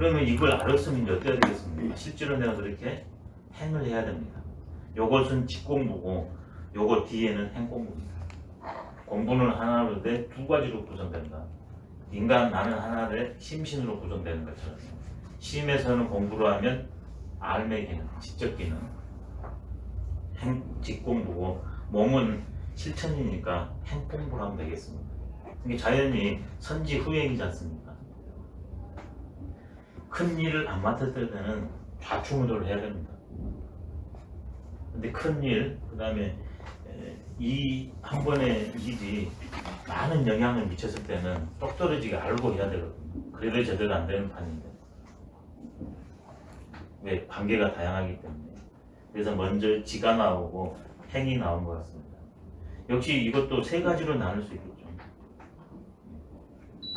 그러면 이걸 알았으면 이제 어때야 되겠습니까? 실제로 내가 그렇게 행을 해야 됩니다. 요것은 직공부고 요거 뒤에는 행공부입니다. 공부는 하나로 돼 두 가지로 구성된다. 인간 나는 하나의 심신으로 구성되는 것처럼 심에서는 공부를 하면 알매 기능, 지적 기능, 직공부고 몸은 실천이니까 행공부를 하면 되겠습니다. 이게 자연히 선지 후행이지 않습니까? 큰 일을 안 맡을 때는 좌충우돌을 해야 됩니다. 근데 큰 일, 그 다음에 이 한 번의 일이 많은 영향을 미쳤을 때는 똑 떨어지게 알고 해야 되거든요. 그래도 제대로 안 되는 판인데. 왜? 관계가 다양하기 때문에. 그래서 먼저 지가 나오고 행이 나온 것 같습니다. 역시 이것도 세 가지로 나눌 수 있겠죠.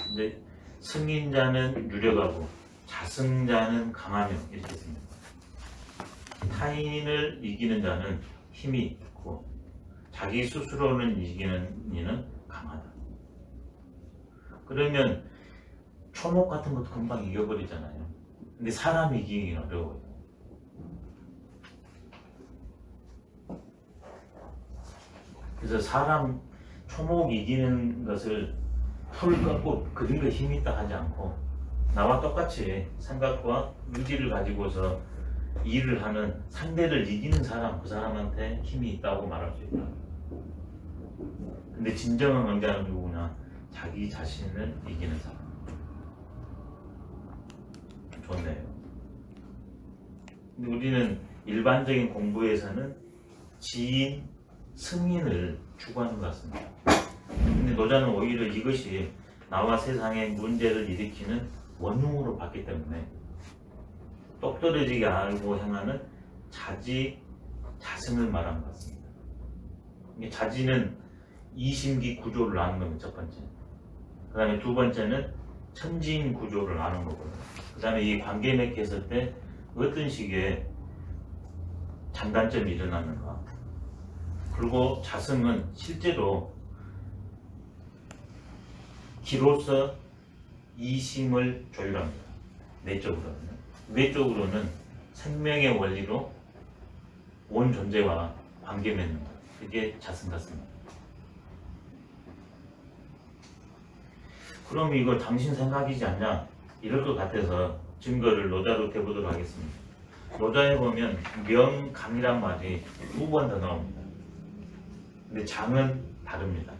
근데 승인자는 유력하고 자승자는 강하며 이렇게 씁니다. 타인을 이기는 자는 힘이 있고 자기 스스로는 이기는 이는 강하다. 그러면 초목 같은 것도 금방 이겨버리잖아요. 근데 사람 이기기는 어려워요. 그래서 사람 초목 이기는 것을 풀 꺾고 그린거 힘이 있다 하지 않고 나와 똑같이 생각과 의지를 가지고서 일을 하는 상대를 이기는 사람, 그 사람한테 힘이 있다고 말할 수 있다. 근데 진정한 강자는 누구냐? 자기 자신을 이기는 사람. 좋네요. 근데 우리는 일반적인 공부에서는 지인, 승인을 추구하는 것 같습니다. 근데 노자는 오히려 이것이 나와 세상에 문제를 일으키는 원흉으로 봤기 때문에 똑 떨어지게 알고 행하는 자지, 자승을 말하는 것 같습니다. 자지는 이심기 구조를 아는 겁니다. 첫 번째. 그 다음에 두 번째는 천지인 구조를 아는 거고요. 그 다음에 이 관계 맺게 했을 때 어떤 식의 장단점이 일어나는가. 그리고 자승은 실제로 기로서 이심을 조율합니다. 내적으로는. 외적으로는 생명의 원리로 온 존재와 관계 맺는 것. 그게 자승 같습니다. 그럼 이거 당신 생각이지 않냐? 이럴 것 같아서 증거를 노자로 대보도록 하겠습니다. 노자에 보면 명강이란 말이 두 번 더 나옵니다. 근데 장은 다릅니다.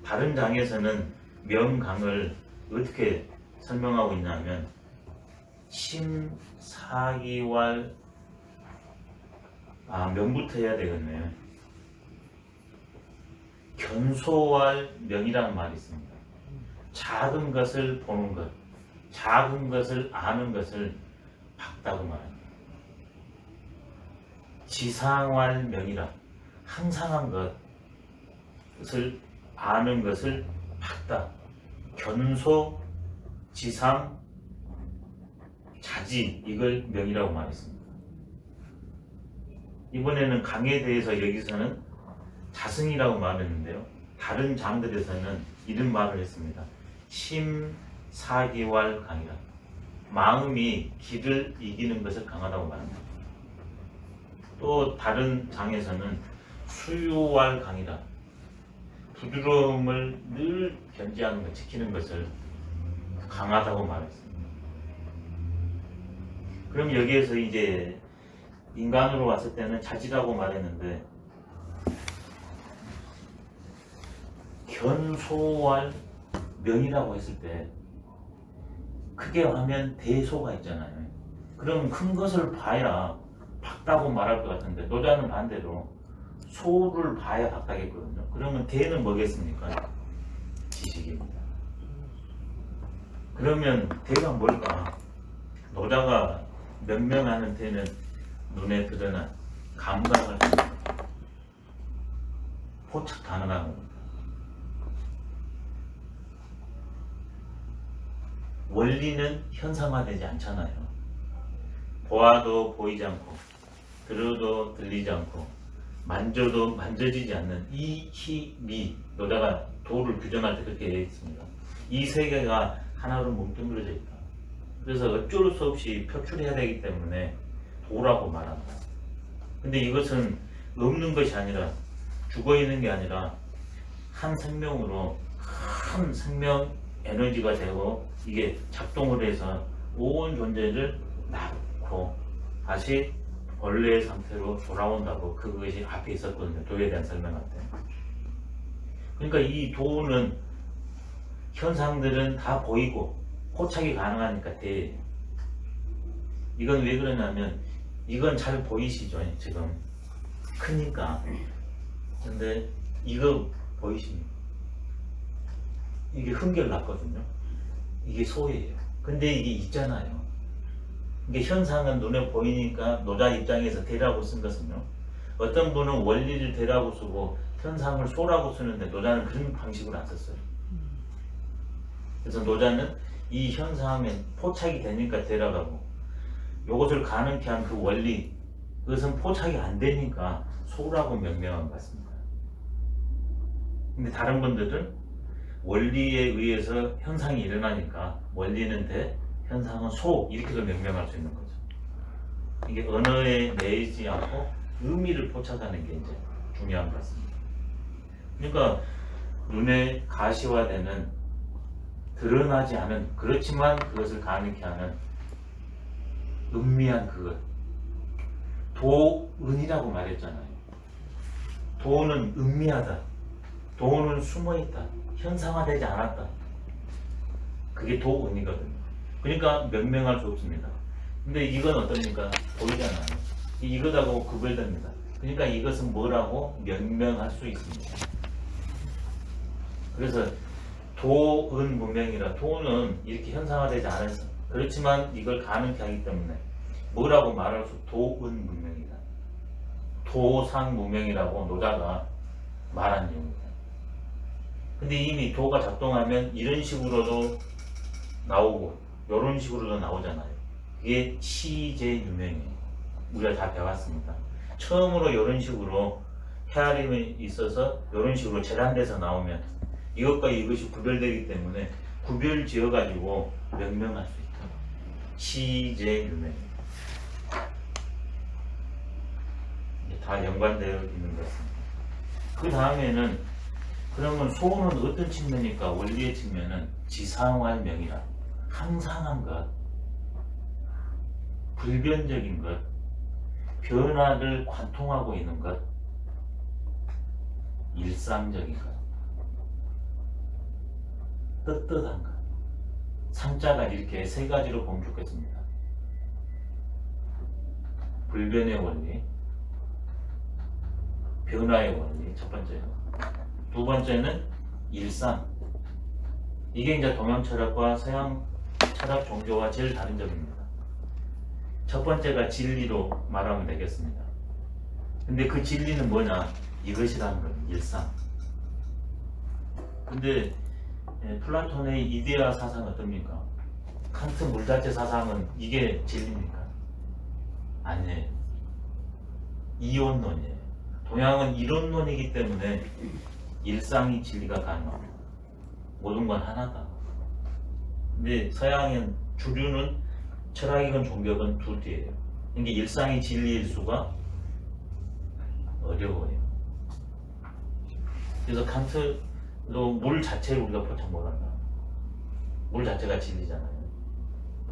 다른 장에서는 명강을 어떻게 설명하고 있냐면 심사기왈 명부터 해야 되겠네요. 견소왈 명이라는 말이 있습니다. 작은 것을 보는 것, 작은 것을 아는 것을 박다고 말합니다. 지상왈 명이라 항상한 것을 아는 것을 박다. 견소, 지상, 자지 이걸 명이라고 말했습니다. 이번에는 강에 대해서 여기서는 자승이라고 말했는데요. 다른 장들에서는 이런 말을 했습니다. 심사기왈 강이라. 마음이 기를 이기는 것을 강하다고 말합니다. 또 다른 장에서는 수유왈 강이라. 부드러움을 늘 견지하는 것, 지키는 것을 강하다고 말했습니다. 그럼 여기에서 이제 인간으로 왔을 때는 자지라고 말했는데 견소왈 명이라고 했을 때 크게 하면 대소가 있잖아요. 그럼 큰 것을 봐야 박다고 말할 것 같은데 노자는 반대로 소를 봐야 박다겠거든요. 그러면 대는 뭐겠습니까? 지식입니다. 그러면 대가 뭘까? 노자가 명명하는 대는 눈에 드러난 감각을 포착 가능한 겁니다. 원리는 현상화되지 않잖아요. 보아도 보이지 않고 들어도 들리지 않고 만져도 만져지지 않는 이, 히, 미. 노자가 도를 규정할 때 그렇게 얘기했습니다. 이 세 개가 하나로 뭉뚱그려져 있다. 그래서 어쩔 수 없이 표출해야 되기 때문에 도라고 말한다. 근데 이것은 없는 것이 아니라 죽어 있는 게 아니라 한 생명으로 큰 생명 에너지가 되고 이게 작동을 해서 온 존재를 낳고 다시 원래의 상태로 돌아온다고 그것이 앞에 있었거든요. 도에 대한 설명할 때. 그러니까 이 도는 현상들은 다 보이고 포착이 가능하니까 돼. 이건 왜 그러냐면 이건 잘 보이시죠? 지금 크니까. 근데 이거 보이십니까? 이게 흥결났거든요. 이게 소예요. 근데 이게 있잖아요. 이게 현상은 눈에 보이니까 노자 입장에서 대라고 쓴 것은요. 어떤 분은 원리를 대라고 쓰고 현상을 소라고 쓰는데 노자는 그런 방식으로 안 썼어요. 그래서 노자는 이 현상에 포착이 되니까 대라가고 이것을 가능케 한 그 원리 그것은 포착이 안 되니까 소라고 명명한 것 같습니다. 근데 다른 분들은 원리에 의해서 현상이 일어나니까 원리는 대, 현상은 소 이렇게도 명명할 수 있는 거죠. 이게 언어에 내지 않고 의미를 포착하는 게 이제 중요한 것 같습니다. 그러니까 눈에 가시화되는 드러나지 않은 그렇지만 그것을 가능케 하는 은미한 그것 도은이라고 말했잖아요. 도는 은미하다. 도는 숨어있다. 현상화되지 않았다. 그게 도은이거든요. 그러니까 명명할 수 없습니다. 근데 이건 어떻습니까? 보이잖아요. 이거하고 구별됩니다. 그러니까 이것은 뭐라고 명명할 수 있습니다. 그래서 도은 문명이라 도는 이렇게 현상화되지 않았어. 그렇지만 이걸 가능케 하기 때문에 뭐라고 말할 수 도은 문명이다. 도상 문명이라고 노자가 말한 이유입니다. 근데 이미 도가 작동하면 이런 식으로도 나오고 이런 식으로도 나오잖아요. 그게 시제 유명이에요. 우리가 다 배웠습니다. 처음으로 이런 식으로 헤아림이 있어서 이런 식으로 재단돼서 나오면 이것과 이것이 구별되기 때문에 구별 지어가지고 명명할 수 있다. 시제 유명이에요. 다 연관되어 있는 것 같습니다. 그 다음에는 그러면 소는 어떤 측면일까? 원리의 측면은 지상활명이라 항상한 것, 불변적인 것, 변화를 관통하고 있는 것, 일상적인 것, 떳떳한 것. 상자가 이렇게 세 가지로 보면 좋겠습니다. 불변의 원리, 변화의 원리, 첫 번째로. 두 번째는 일상. 이게 이제 동양 철학과 서양 철학 종교와 제일 다른 점입니다. 첫 번째가 진리로 말하면 되겠습니다. 근데 그 진리는 뭐냐? 이것이라는 거예요. 일상. 근데 플라톤의 이데아 사상 어떻습니까? 칸트 물자체 사상은 이게 진리입니까? 아니에요. 이원론이에요. 동양은 이론론이기 때문에 일상이 진리가 가능합니다. 모든 건 하나다. 근데 서양은 주류는 철학이건 종교건 둘 뒤에요. 그러니까 일상이 진리일 수가 어려워요. 그래서 칸트도 물 자체를 우리가 포착 못한다. 물 자체가 진리잖아요.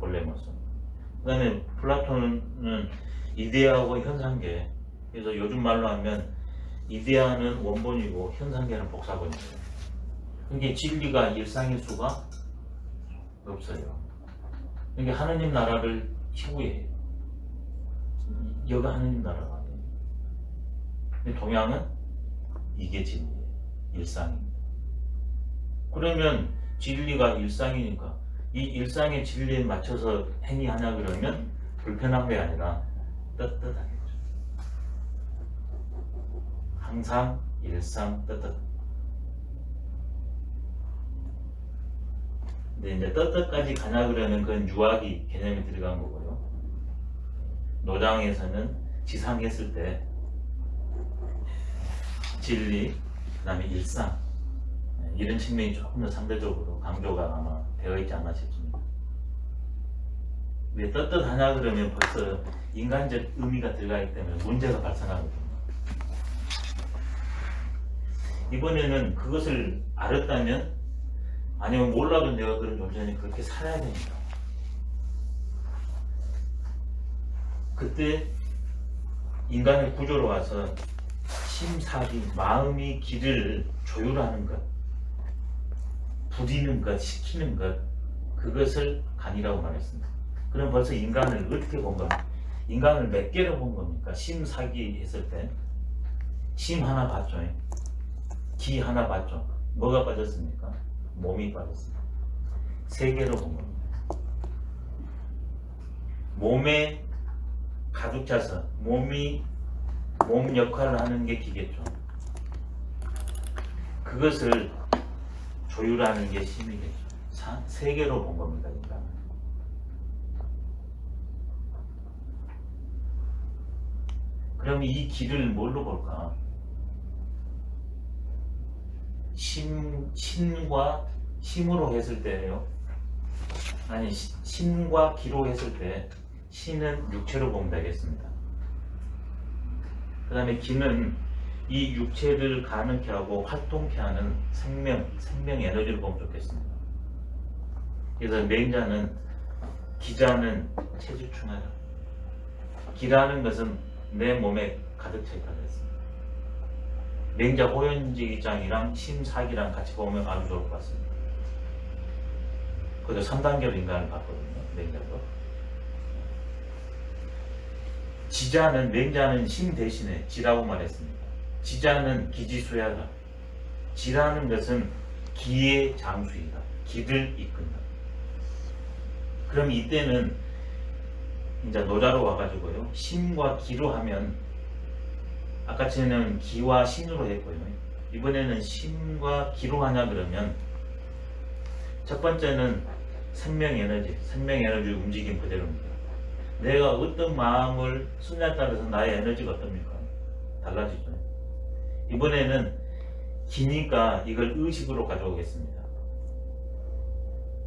본래로서. 그 다음에 플라톤은 이데아하고 현상계. 그래서 요즘 말로 하면 이데아는 원본이고 현상계는 복사본이에요. 그러니까 진리가 일상일 수가 없어요. 그러니까 하느님 나라를 희구해요. 여가 하느님 나라가 아니에요. 근데 동양은 이게 진리예요. 일상입니다. 그러면 진리가 일상이니까 이 일상의 진리에 맞춰서 행위하냐 그러면 불편한 게 아니라 떳떳하겠죠. 항상 일상 떳떳. 근데 이제 떳떳까지 가냐 그러면 그건 유학이 개념이 들어간 거고요. 노장에서는 지상했을 때 진리, 그 다음에 일상 이런 측면이 조금 더 상대적으로 강조가 아마 되어 있지 않나 싶습니다. 왜 떳떳하냐 그러면 벌써 인간적 의미가 들어가기 때문에 문제가 발생하거든요. 이번에는 그것을 알았다면 아니면 몰라도 내가 그런 존재니 그렇게 살아야 됩니다. 그때 인간의 구조로 와서 심사기, 마음이 길을 조율하는 것, 부리는 것, 시키는 것, 그것을 간이라고 말했습니다. 그럼 벌써 인간을 어떻게 본 겁니까? 인간을 몇 개로 본 겁니까? 심사기 했을 때 심 하나 봤죠. 기 하나 봤죠. 뭐가 빠졌습니까? 몸이 빠졌습니다. 세 개로 본 겁니다. 몸에 가득 차서 몸 역할을 하는 게 기겠죠. 그것을 조율하는 게 심이겠죠. 세 개로 본 겁니다. 인간은. 그럼 이 길을 뭘로 볼까? 신과 심으로 했을 때요. 아니, 신과 기로 했을 때 신은 육체로 보면 되겠습니다. 그 다음에 기는 이 육체를 가능케 하고 활동케 하는 생명 에너지를 보면 좋겠습니다. 그래서 맹자는 기자는 체주충하라. 기라는 것은 내 몸에 가득 차 있다고 했습니다. 맹자 호연지장이랑 심사기랑 같이 보면 아주 좋을 것 같습니다. 그래서 3단계로 인간을 봤거든요. 맹자도. 지자는 맹자는 심 대신에 지라고 말했습니다. 지자는 기지수야다. 지라는 것은 기의 장수이다. 기를 이끈다. 그럼 이때는 이제 노자로 와가지고요. 심과 기로 하면 아까 전에는 기와 신으로 했고요. 이번에는 심과 기로 하냐 그러면 첫 번째는 생명 에너지 움직임 그대로입니다. 내가 어떤 마음을 쓰냐에 따라서 나의 에너지가 어떻습니까? 달라지죠. 이번에는 기니까 이걸 의식으로 가져오겠습니다.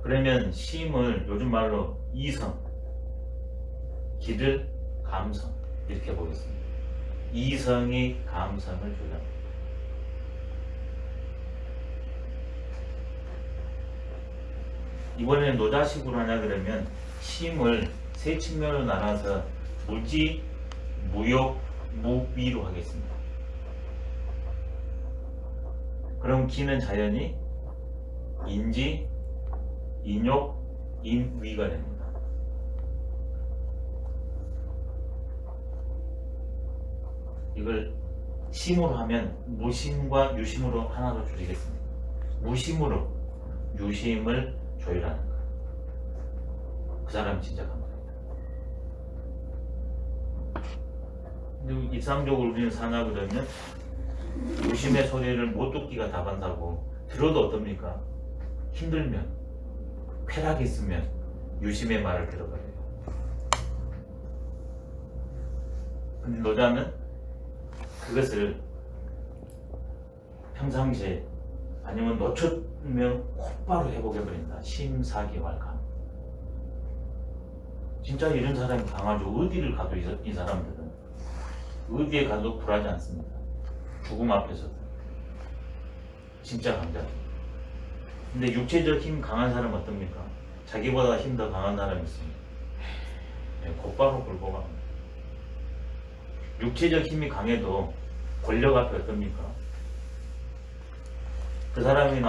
그러면 심을 요즘 말로 이성, 기를 감성 이렇게 보겠습니다. 이성이 감성을 조절합니다. 이번에는 노자식으로 하냐 그러면 심을 세 측면으로 나눠서 무지, 무욕, 무위로 하겠습니다. 그럼 기는 자연히 인지, 인욕, 인위가 됩니다. 이걸 심으로 하면 무심과 유심으로 하나로 줄이겠습니다. 무심으로 유심을 조율하는 것. 그 사람이 진짜 감사합니다. 근데 일상적으로 우리는 사나 그러면 유심의 소리를 못 듣기가 다반사고 들어도 어떻습니까? 힘들면 쾌락이 있으면 유심의 말을 들어버려요. 근데 노자는 그것을 평상시에 아니면 놓쳤으면 곧바로 회복해버린다. 심사기왈감. 진짜 이런 사람이 강하죠. 어디를 가도 이 사람들은 어디에 가도 굴하지 않습니다. 죽음 앞에서도 진짜 강자죠. 근데 육체적 힘 강한 사람 어떻습니까? 자기보다 힘 더 강한 사람이 있습니다. 곧바로 굴고 갑니다. 육체적 힘이 강해도 권력 앞에 어떻습니까? 그 사람이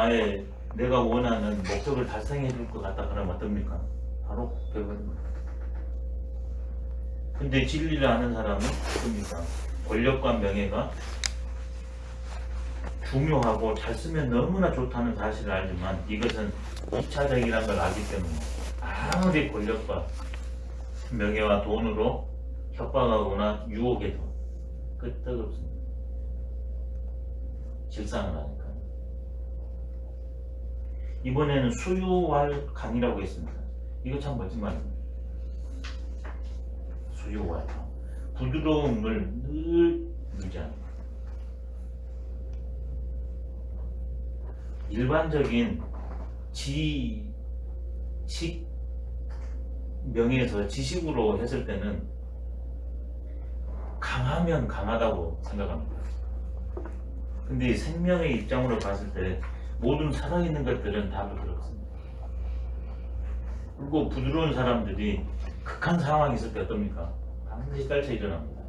내가 원하는 목적을 달성해 줄 것 같다 그러면 어떻습니까? 바로 배워버립니다. 근데 진리를 아는 사람은 어떻습니까? 권력과 명예가 중요하고 잘 쓰면 너무나 좋다는 사실을 알지만 이것은 2차적이라는 걸 알기 때문에 아무리 권력과 명예와 돈으로 협박하거나 유혹해도 끄떡없습니다. 질상을 하니까. 이번에는 수유활강이라고 했습니다. 이거 참 멋진 말입니다. 수유활강. 부드러움을 늘 유지합니다. 일반적인 지식의 명예에서 지식으로 했을 때는 강하면 강하다고 생각합니다. 근데 생명의 입장으로 봤을 때 모든 살아있는 것들은 다 부드럽습니다. 그리고 부드러운 사람들이 극한 상황이 있을 때 어떻습니까? 반드시 떨쳐 일어납니다.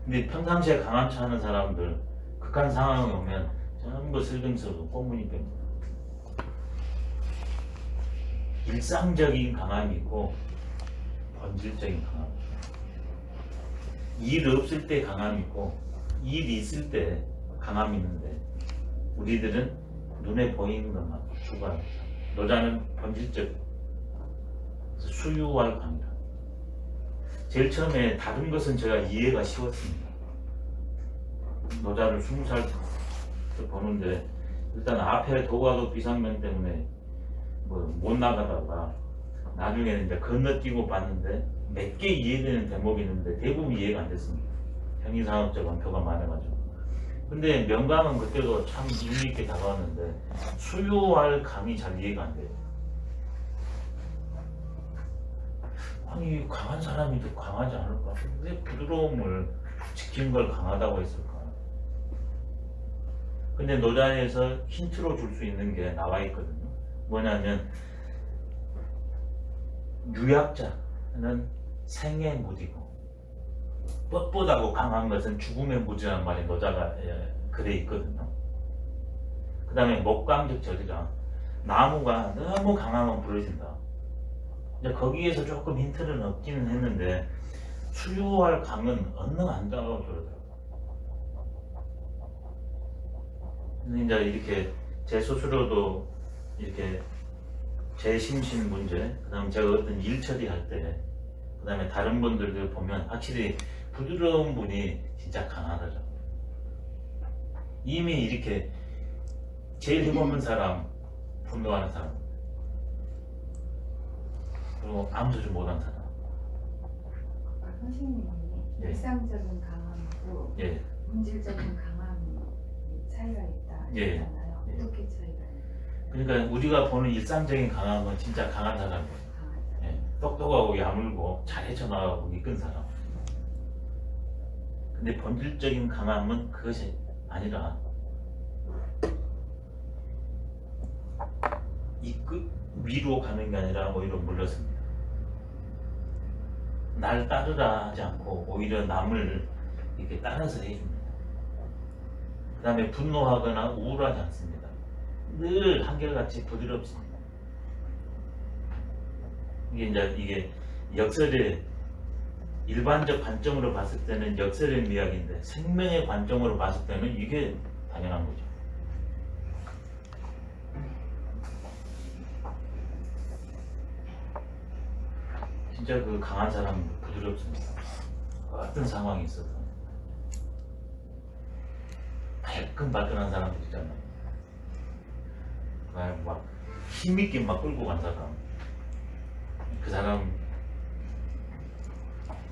근데 평상시에 강한 척 하는 사람들 극한 상황이 오면 전부 슬금슬금 꽁무니 뺍니다. 일상적인 강함이 있고 본질적인 강함. 일 없을 때 강함이 있고 일이 있을 때 강함이 있는데 우리들은 눈에 보이는 것만 추구합니다. 노자는 본질적 수유할 강이다. 제일 처음에 다른 것은 제가 이해가 쉬웠습니다. 노자를 20살 때 보는데 일단 앞에 도가도 비상명 때문에 못 나가다가 나중에는 이제 건너뛰고 봤는데 몇 개 이해되는 대목이 있는데 대부분 이해가 안 됐습니다. 형이상학적 원표가 많아가지고. 근데 명강은 그때도 참 의미 있게 다가왔는데 수요할 감이 잘 이해가 안 돼요. 아니 강한 사람이 더 강하지 않을까? 왜 부드러움을 지키는 걸 강하다고 했을까? 근데 노자에서 힌트로 줄 수 있는 게 나와 있거든요. 뭐냐면 유약자는 생에 무디고 뻣뻣하고 강한 것은 죽음에 무디라는 말이 노자가 글에 있거든요. 그 다음에 목강적 저리라, 나무가 너무 강하면 부러진다. 이제 거기에서 조금 힌트를 얻기는 했는데 수유할 강은 언능한다고 그러더라고요. 이제 이렇게 제 스스로도 이렇게 제 심신 문제, 그 다음에 제가 어떤 일 처리할 때, 그 다음에 다른 분들을 보면 확실히 부드러운 분이 진짜 강하더라고요. 이미 이렇게 제일 힘없는 사람, 분노하는 사람, 그리고 아무 소리 못하는 사람. 선생님이 예. 일상적인 강함하고 예. 본질적인 강함이 차이가 있다 예. 했잖아요. 예. 어떻게 차이가 있나요? 그러니까 우리가 보는 일상적인 강함은 진짜 강한 사람이에요. 예. 똑똑하고 야물고 잘 헤쳐나가고 이끈 사람. 근데 본질적인 강함은 그것이 아니라 이 끝 위로 가는 게 아니라 오히려 물러섭니다. 날 따르라 하지 않고 오히려 남을 이렇게 따라서 해줍니다. 그 다음에 분노하거나 우울하지 않습니다. 늘 한결같이 부드럽습니다. 이게 역설의 일반적 관점으로 봤을 때는 역설의 미학인데 생명의 관점으로 봤을 때는 이게 당연한 거죠. 진짜 그 강한 사람은 부드럽습니다. 어떤 상황이 있어도 발끈발끈한 사람들 있잖아요. 막 힘있게 막 끌고 간 사람, 그 사람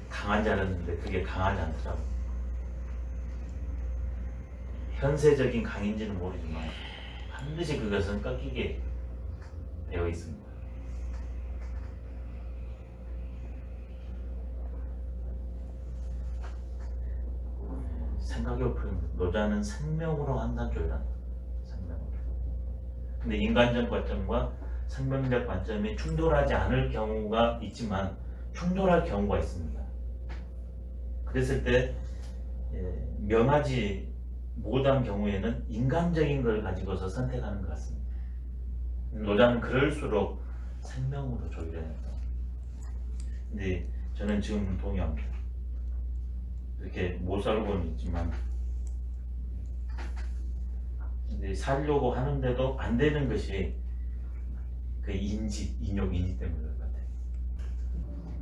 강하지 않았는데 그게 강하지 않더라고요. 현세적인 강인지는 모르지만 반드시 그것은 꺾이게 되어 있습니다. 생각해보면 노자는 생명으로 한산조율한다. 생명으로. 근데 인간적 관점과 생명적 관점이 충돌하지 않을 경우가 있지만 충돌할 경우가 있습니다. 그랬을 때 명하지 못한 경우에는 인간적인 걸 가지고서 선택하는 것 같습니다. 노자는 그럴수록 생명으로 조율해야 한다. 근데 저는 지금 동의합니다. 이렇게 못 살고는 있지만 근데 살려고 하는데도 안 되는 것이 그 인지, 인욕, 인지 때문에 그런 것 같아요.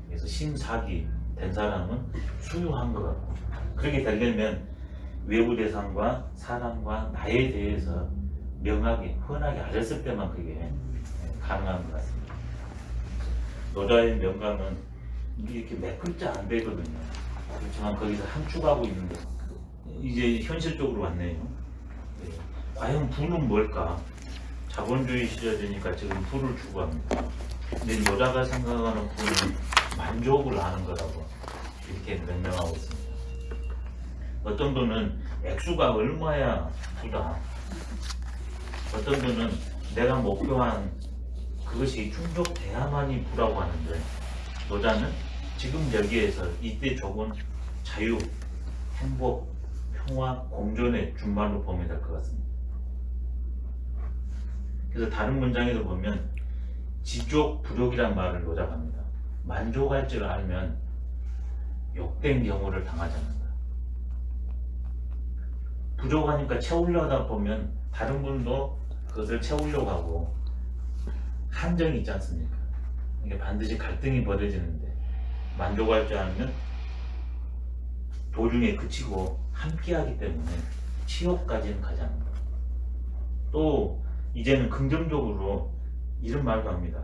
그래서 심사기 된 사람은 수유한 것 같고 그렇게 되려면 외부 대상과 사람과 나에 대해서 명하게, 훤하게 알았을 때만 그게 가능한 것 같습니다. 노자의 명감은 이렇게 몇 글자 안 되거든요. 그렇지만 거기서 함축하고 있는데 이제 현실적으로 왔네요. 네. 과연 부는 뭘까? 자본주의 시절이니까 지금 부를 추구합니다. 근데 노자가 생각하는 부는 만족을 하는 거라고 이렇게 명명하고 있습니다. 어떤 분은 액수가 얼마야 부다. 어떤 분은 내가 목표한 그것이 충족돼야만이 부라고 하는데 노자는 지금 여기에서 이때 적은 자유, 행복, 평화, 공존의 준말로 보면 될 것 같습니다. 그래서 다른 문장에도 보면 지족, 부족이란 말을 노자가 합니다. 만족할 줄 알면 욕된 경우를 당하지 않는다. 부족하니까 채우려다 보면 다른 분도 그것을 채우려고 하고 한정이 있지 않습니까? 이게 반드시 갈등이 벌어지는데 만족할 줄 알면 도중에 그치고 함께하기 때문에 치욕까지는 가지 않는다. 또 이제는 긍정적으로 이런 말도 합니다.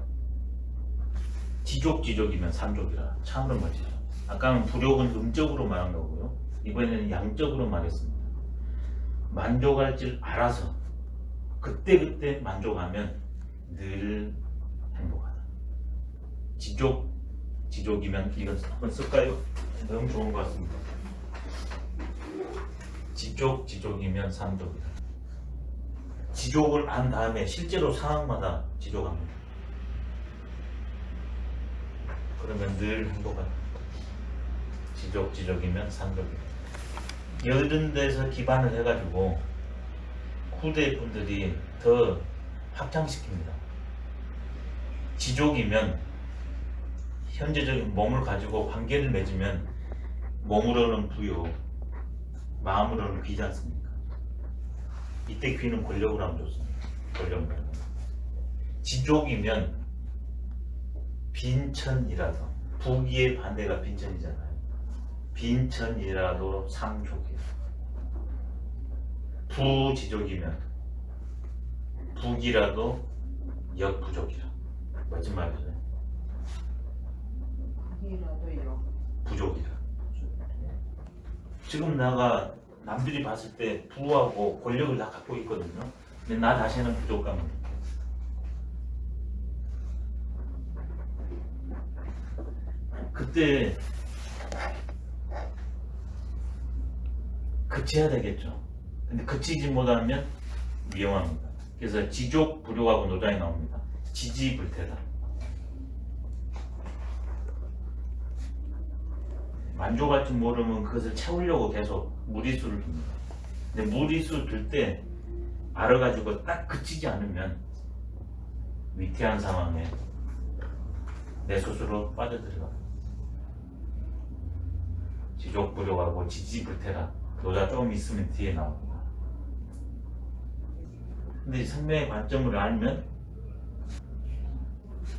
지족이면 삼족이라. 참으로 멋지죠. 아까는 부족은 음적으로 말한 거고요. 이번에는 양적으로 말했습니다. 만족할 줄 알아서 그때그때 만족하면 늘 행복하다. 지족이면 이건 한번 쓸까요? 너무 좋은 것 같습니다. 지족이면 삼족이다. 지족을 한 다음에 실제로 상황마다 지족합니다. 그러면 늘 행복하다. 지족이면 삼족이다. 이런 데서 기반을 해가지고 후대 분들이 더 확장시킵니다. 지족이면 현재적인 몸을 가지고 관계를 맺으면 몸으로는 부요, 마음으로는 귀지 않습니까? 이때 귀는 권력으로 하면 좋습니다. 권력면. 지족이면 빈천이라도, 부귀의 반대가 빈천이잖아요. 빈천이라도 삼족이에요. 부지족이면 부귀라도 역부족이라. 멋진 말이죠. 부귀라도 역. 부족이라. 지금 내가 남들이 봤을 때 부하고 권력을 다 갖고 있거든요. 근데 나 자신은 부족감을 느껴요. 그때 그쳐야 되겠죠. 근데 그치지 못하면 위험합니다. 그래서 지족, 부족하고 노장이 나옵니다. 지지불태다. 만족할 줄 모르면 그것을 채우려고 계속 무리수를 둡니다. 근데 무리수 둘 때 알아가지고 딱 그치지 않으면 위태한 상황에 내 스스로 빠져들어갑니다. 지족, 부족하고 지지불태라. 노자 조금 있으면 뒤에 나옵니다. 근데 생명의 관점을 알면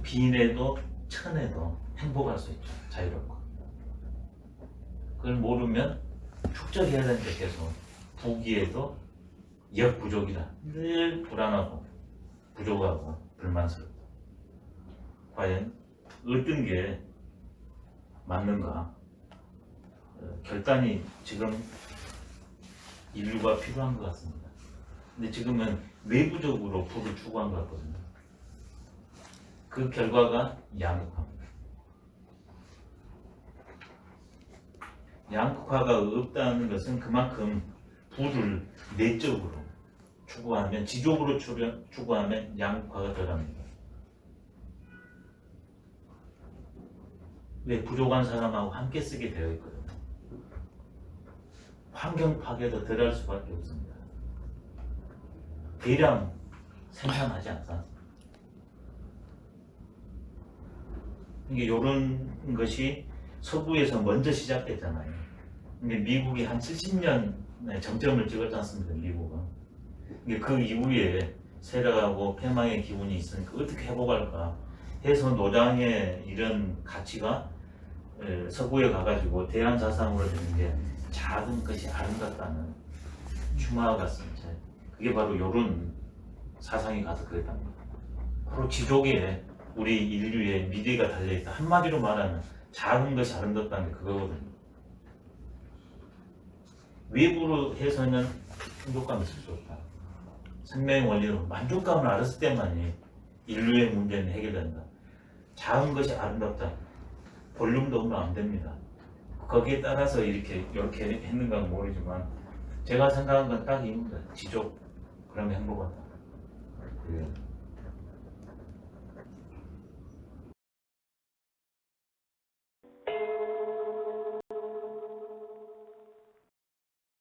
빈에도 천에도 행복할 수 있죠. 자유롭고. 그걸 모르면 축적해야 되는데 계속 부귀에도 역부족이라. 늘 불안하고 부족하고 불만스럽다. 과연 어떤 게 맞는가? 결단이 지금 인류가 필요한 것 같습니다. 근데 지금은 외부적으로 부를 추구한 것 같거든요. 그 결과가 양극화입니다. 양극화가 없다는 것은 그만큼 부를 내적으로 추구하면, 지족으로 추구하면 양극화가 덜합니다. 왜? 부족한 사람하고 함께 쓰게 되어 있거든요. 환경 파괴도 덜할 수밖에 없습니다. 대량 생산하지 않습니다. 이게 이런 것이 서부에서 먼저 시작됐잖아요. 근데 미국이 한 70년에 정점을 찍었지 않습니까? 미국은. 근데 그 이후에 세력하고 패망의 기운이 있으니까 어떻게 회복할까 해서 노장의 이런 가치가 서구에 가가지고 대한사상으로 되는 게 작은 것이 아름답다는 추마와 같습니다. 그게 바로 이런 사상이 가서 그랬답니다. 바로 지족에 우리 인류의 미래가 달려있다. 한마디로 말하면 작은 것이 아름답다는 게 그거거든요. 외부로 해서는 행복감이 있을 수 없다. 생명의 원리로 만족감을 알았을 때만이 인류의 문제는 해결된다. 작은 것이 아름답다. 볼륨도 없으면 안 됩니다. 거기에 따라서 이렇게 했는가 모르지만 제가 생각한 건 딱 이겁니다. 지족, 그러면 행복하다. 그래요.